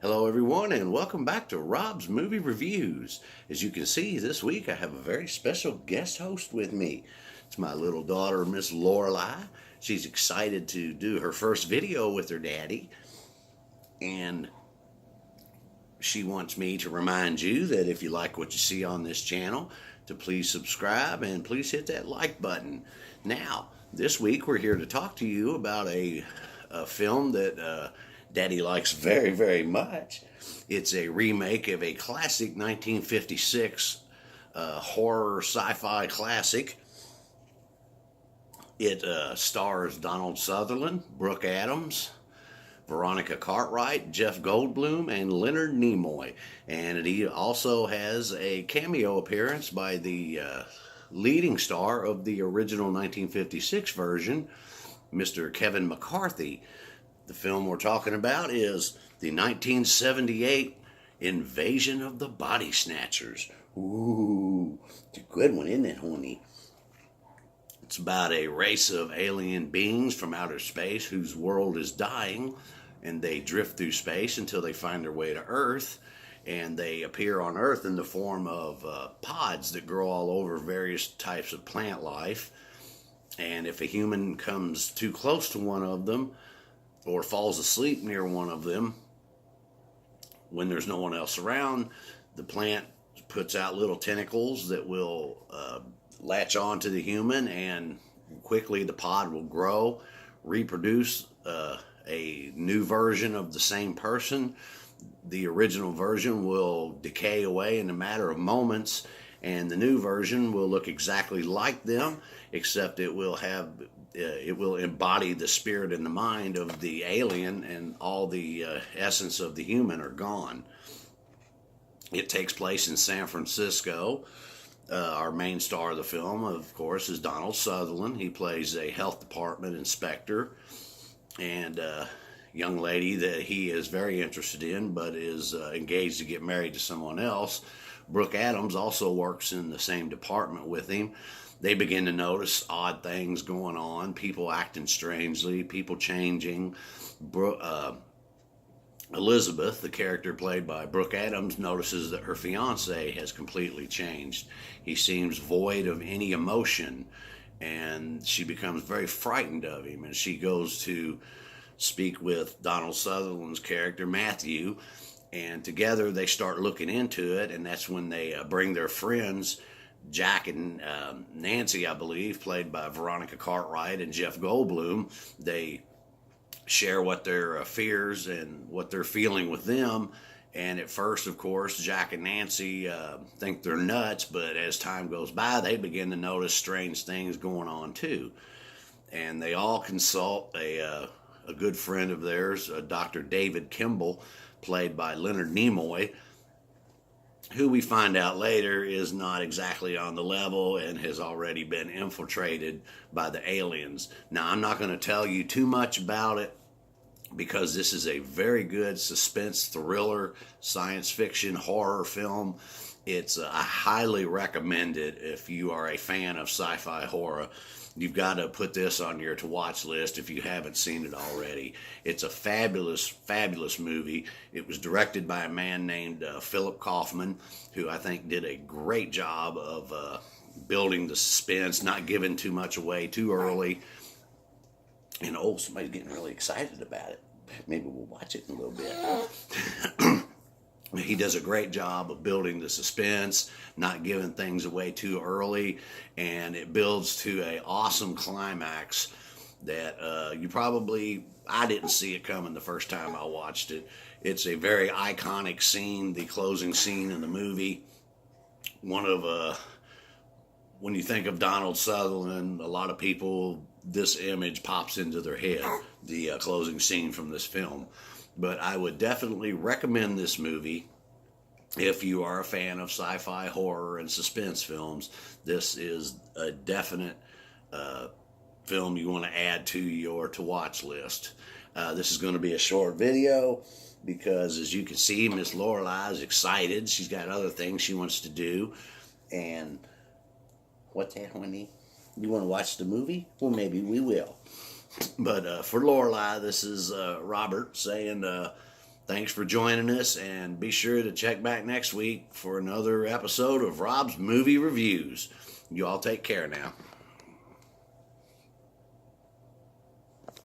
Hello, everyone, and welcome back to Rob's Movie Reviews. As you can see, this week I have a very special guest host with me. It's my little daughter, Miss Lorelei. She's excited to do her first video with her daddy, and she wants me to remind you that if you like what you see on this channel, to please subscribe and please hit that like button. Now, this week we're here to talk to you about a film that Daddy likes very, very much. It's a remake of a classic 1956 horror sci-fi classic. It stars Donald Sutherland, Brooke Adams, Veronica Cartwright, Jeff Goldblum, and Leonard Nimoy. And it also has a cameo appearance by the leading star of the original 1956 version, Mr. Kevin McCarthy. The film we're talking about is the 1978 Invasion of the Body Snatchers. Ooh, it's a good one, isn't it, honey? It's about a race of alien beings from outer space whose world is dying, and they drift through space until they find their way to Earth, and they appear on Earth in the form of pods that grow all over various types of plant life. And if a human comes too close to one of them, or falls asleep near one of them, when there's no one else around, the plant puts out little tentacles that will latch on to the human, and quickly the pod will grow, reproduce a new version of the same person. The original version will decay away in a matter of moments, and the new version will look exactly like them, except it will embody the spirit and the mind of the alien, and all the essence of the human are gone. It takes place in San Francisco. Our main star of the film, of course, is Donald Sutherland. He plays a health department inspector, and a young lady that he is very interested in, but is engaged to get married to someone else. Brooke Adams also works in the same department with him. They begin to notice odd things going on, people acting strangely, people changing. Elizabeth, the character played by Brooke Adams, notices that her fiance has completely changed. He seems void of any emotion, and she becomes very frightened of him, and she goes to speak with Donald Sutherland's character, Matthew, and together they start looking into it, and that's when they bring their friends, Jack and Nancy, I believe, played by Veronica Cartwright and Jeff Goldblum. They share what their fears and what they're feeling with them. And at first, of course, Jack and Nancy think they're nuts, but as time goes by, they begin to notice strange things going on too. And they all consult a good friend of theirs, Dr. David Kimball, played by Leonard Nimoy, who we find out later is not exactly on the level and has already been infiltrated by the aliens. Now, I'm not going to tell you too much about it, because this is a very good suspense thriller, science fiction, horror film. I highly recommend it if you are a fan of sci-fi horror. You've got to put this on your to-watch list if you haven't seen it already. It's a fabulous, fabulous movie. It was directed by a man named Philip Kaufman, who I think did a great job of building the suspense, not giving too much away too early. And somebody's getting really excited about it. Maybe we'll watch it in a little bit. He does a great job of building the suspense, not giving things away too early, and it builds to an awesome climax that I didn't see it coming the first time I watched it. It's a very iconic scene, the closing scene in the movie. When you think of Donald Sutherland, a lot of people, this image pops into their head, the closing scene from this film. But I would definitely recommend this movie if you are a fan of sci-fi, horror, and suspense films. This is a definite film you want to add to your to-watch list. This is going to be a short video because, as you can see, Miss Lorelei is excited. She's got other things she wants to do. And what's that, honey? You want to watch the movie? Well, maybe we will. But for Lorelei, this is Robert saying Thanks for joining us, and be sure to check back next week for another episode of Rob's Movie Reviews. You all take care now.